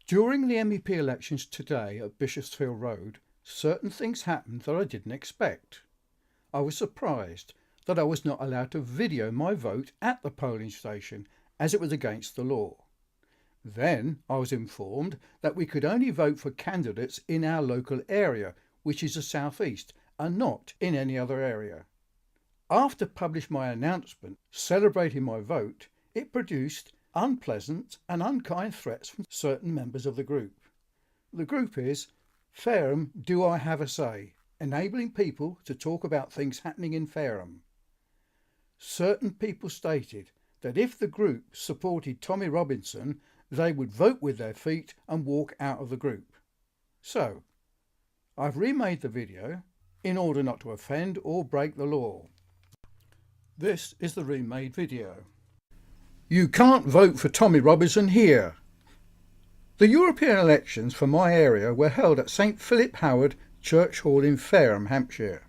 During the MEP elections today at Bishopsfield Road, certain things happened that I didn't expect. I was surprised that I was not allowed to video my vote at the polling station, as it was against the law. Then I was informed that we could only vote for candidates in our local area, which is the South East, and not in any other area. After publishing my announcement celebrating my vote, it produced unpleasant and unkind threats from certain members of the group. The group is Fareham Do I Have a Say, enabling people to talk about things happening in Fareham. Certain people stated that if the group supported Tommy Robinson, they would vote with their feet and walk out of the group. So, I've remade the video in order not to offend or break the law. This is the remade video. You can't vote for Tommy Robinson here. The European elections for my area were held at St Philip Howard Church Hall in Fareham, Hampshire.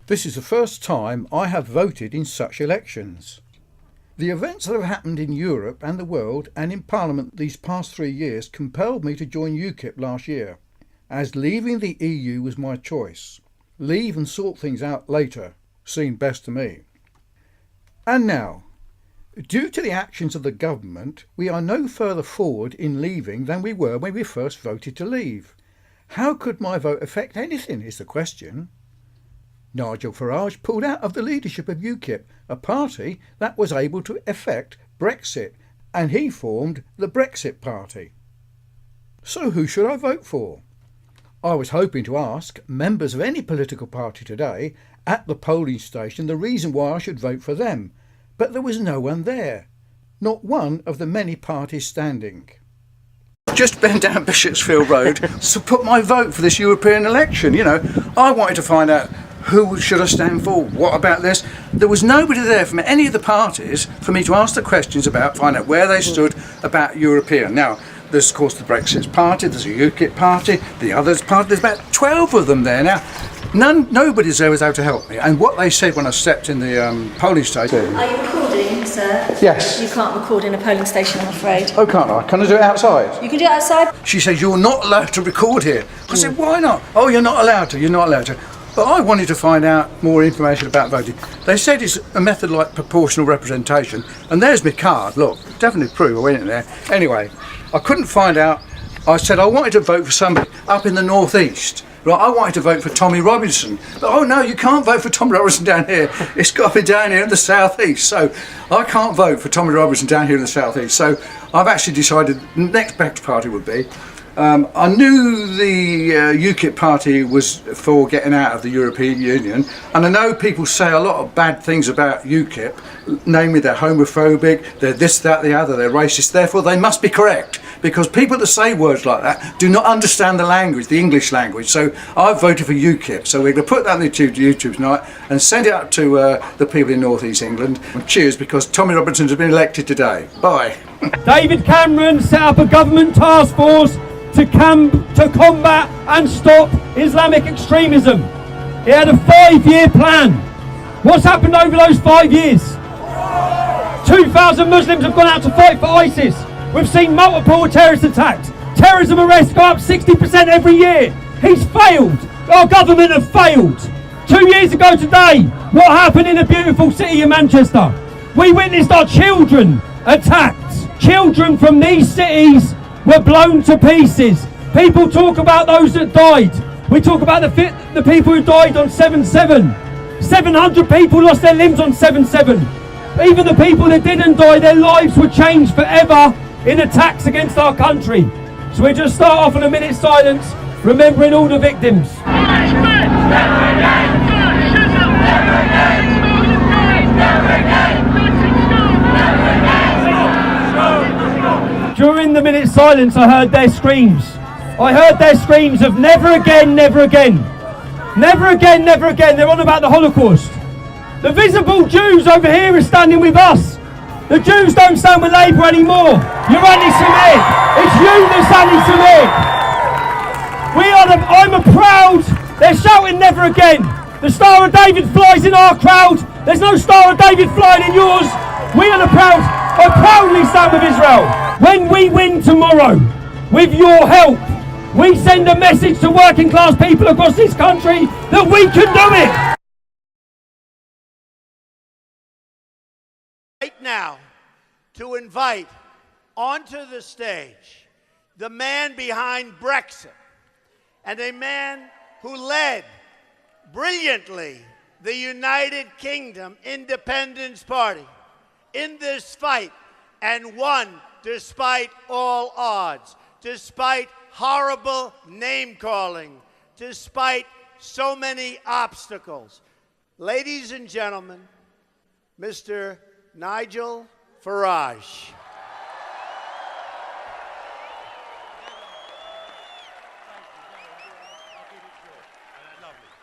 This is the first time I have voted in such elections. The events that have happened in Europe and the world and in Parliament these past 3 years compelled me to join UKIP last year, as leaving the EU was my choice. Leave and sort things out later seemed best to me. And now, due to the actions of the government, we are no further forward in leaving than we were when we first voted to leave. How could my vote affect anything is the question. Nigel Farage pulled out of the leadership of UKIP, a party that was able to effect Brexit, and he formed the Brexit Party. So who should I vote for? I was hoping to ask members of any political party today at the polling station the reason why I should vote for them, but there was no one there, not one of the many parties standing. Just been down Bishopsfield Road to put my vote for this European election. I wanted to find out who should I stand for, what about this. There was nobody there from any of the parties for me to ask the questions about, find out where they stood about European. Now, there's of course the Brexit Party, there's a UKIP party, the others party, there's about 12 of them there now. Nobody's there was able to help me. And what they said when I stepped in the polling station... Are you recording, sir? Yes. You can't record in a polling station, I'm afraid. Oh, can't I? Can I do it outside? You can do it outside? She said, you're not allowed to record here. I said, why not? Oh, you're not allowed to. But I wanted to find out more information about voting. They said it's a method like proportional representation. And there's my card, look, definitely prove I went in there. Anyway, I couldn't find out. I said I wanted to vote for somebody up in the northeast. Right, I wanted to vote for Tommy Robinson, but oh no, you can't vote for Tommy Robinson down here. It's got to be down here in the southeast. So I can't vote for Tommy Robinson down here in the southeast. So I've actually decided the next best party would be. I knew the UKIP party was for getting out of the European Union, and I know people say a lot of bad things about UKIP, namely they're homophobic, they're this, that, the other, they're racist. Therefore, they must be correct, because people that say words like that do not understand the language, the English language. So I've voted for UKIP. So we're going to put that on YouTube tonight and send it up to the people in North East England. And cheers, because Tommy Robinson has been elected today. Bye. David Cameron set up a government task force to combat and stop Islamic extremism. He had a 5-year plan. What's happened over those 5 years? 2,000 Muslims have gone out to fight for ISIS. We've seen multiple terrorist attacks. Terrorism arrests go up 60% every year. He's failed. Our government have failed. 2 years ago today, what happened in a beautiful city of Manchester? We witnessed our children attacked. Children from these cities were blown to pieces. People talk about those that died. We talk about the people who died on 7/7. 700 people lost their limbs on 7/7. Even the people that didn't die, their lives were changed forever in attacks against our country. So we just start off in a minute's silence, remembering all the victims. During the minute's silence, I heard their screams. I heard their screams of never again, never again. Never again, never again. They're on about the Holocaust. The visible Jews over here are standing with us. The Jews don't stand with Labour anymore. You're anti-Semitic. It's you that's anti-Semitic. I'm a proud. They're shouting never again. The Star of David flies in our crowd. There's no Star of David flying in yours. We are the proud. I proudly stand with Israel. When we win tomorrow, with your help, we send a message to working class people across this country that we can do it. Right now, to invite onto the stage the man behind Brexit and a man who led brilliantly the United Kingdom Independence Party in this fight and won despite all odds, despite horrible name-calling, despite so many obstacles. Ladies and gentlemen, Mr. Nigel Farage.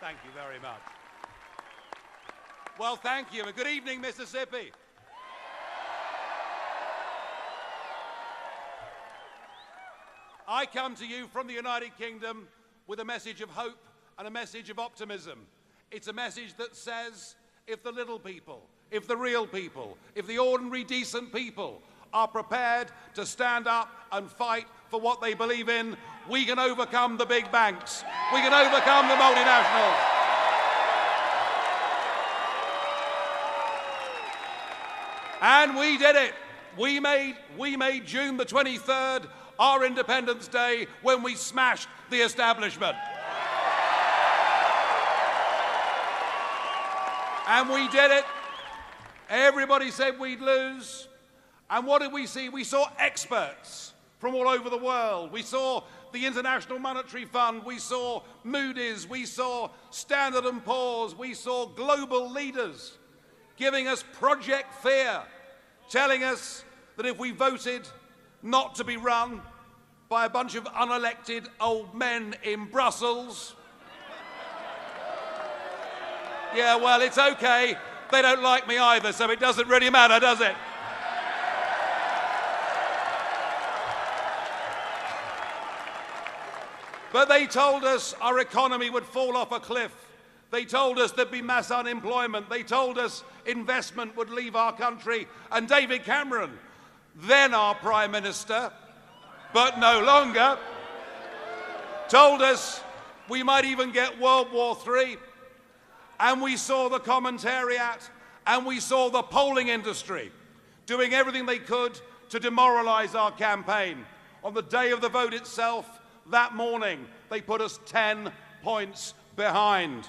Thank you very much. Well, thank you, and good evening, Mississippi. I come to you from the United Kingdom with a message of hope and a message of optimism. It's a message that says, if the little people, if the real people, if the ordinary decent people are prepared to stand up and fight for what they believe in, we can overcome the big banks. We can overcome the multinationals. And we did it. We made June the 23rd our Independence Day when we smashed the establishment. And we did it. Everybody said we'd lose. And what did we see? We saw experts from all over the world. We saw the International Monetary Fund. We saw Moody's. We saw Standard & Poor's. We saw global leaders giving us Project Fear, telling us that if we voted not to be run by a bunch of unelected old men in Brussels, yeah, well, it's okay. They don't like me either, so it doesn't really matter, does it? But they told us our economy would fall off a cliff. They told us there'd be mass unemployment. They told us investment would leave our country. And David Cameron, then our Prime Minister, but no longer, told us we might even get World War III. And we saw the commentariat and we saw the polling industry doing everything they could to demoralize our campaign. On the day of the vote itself, that morning, they put us 10 points behind.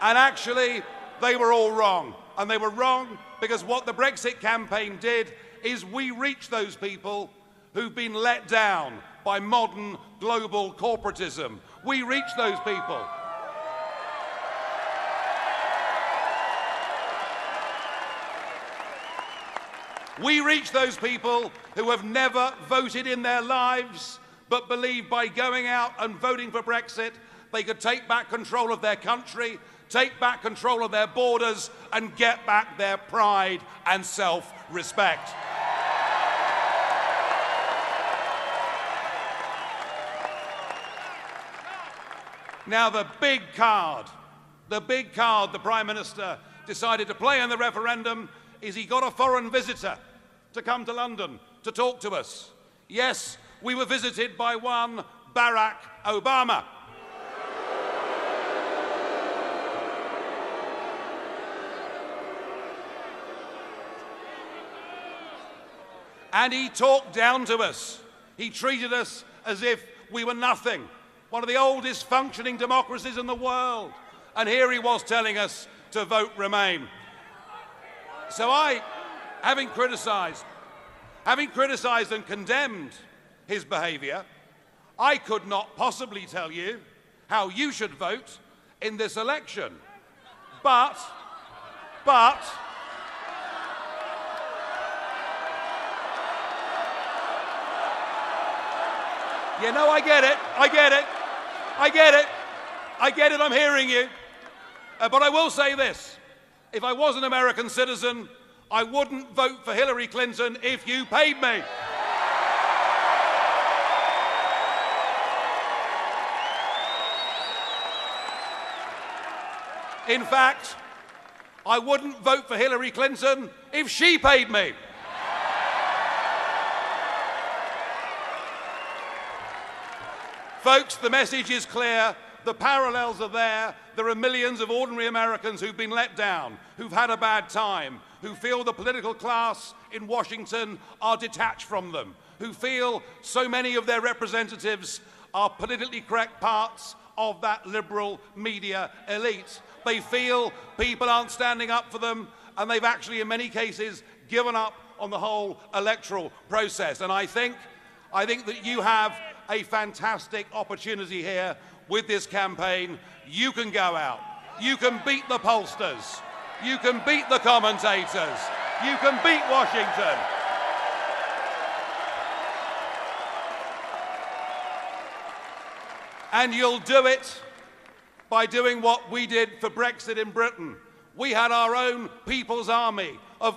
And actually, they were all wrong. And they were wrong because what the Brexit campaign did is we reached those people who've been let down by modern global corporatism. We reached those people. We reach those people who have never voted in their lives, but believe by going out and voting for Brexit, they could take back control of their country, take back control of their borders, and get back their pride and self-respect. Now, the big card the Prime Minister decided to play in the referendum is he got a foreign visitor to come to London to talk to us. Yes, we were visited by one Barack Obama. And he talked down to us. He treated us as if we were nothing. One of the oldest functioning democracies in the world. And here he was telling us to vote Remain. So I, having criticised and condemned his behaviour, I could not possibly tell you how you should vote in this election. But, you know, I get it, I'm hearing you. But I will say this, if I was an American citizen, I wouldn't vote for Hillary Clinton if you paid me. In fact, I wouldn't vote for Hillary Clinton if she paid me. Folks, the message is clear. The parallels are there. There are millions of ordinary Americans who've been let down, who've had a bad time, who feel the political class in Washington are detached from them, who feel so many of their representatives are politically correct parts of that liberal media elite. They feel people aren't standing up for them, and they've actually, in many cases, given up on the whole electoral process. And I think that you have a fantastic opportunity here with this campaign. You can go out. You can beat the pollsters. You can beat the commentators. You can beat Washington. And you'll do it by doing what we did for Brexit in Britain. We had our own People's Army.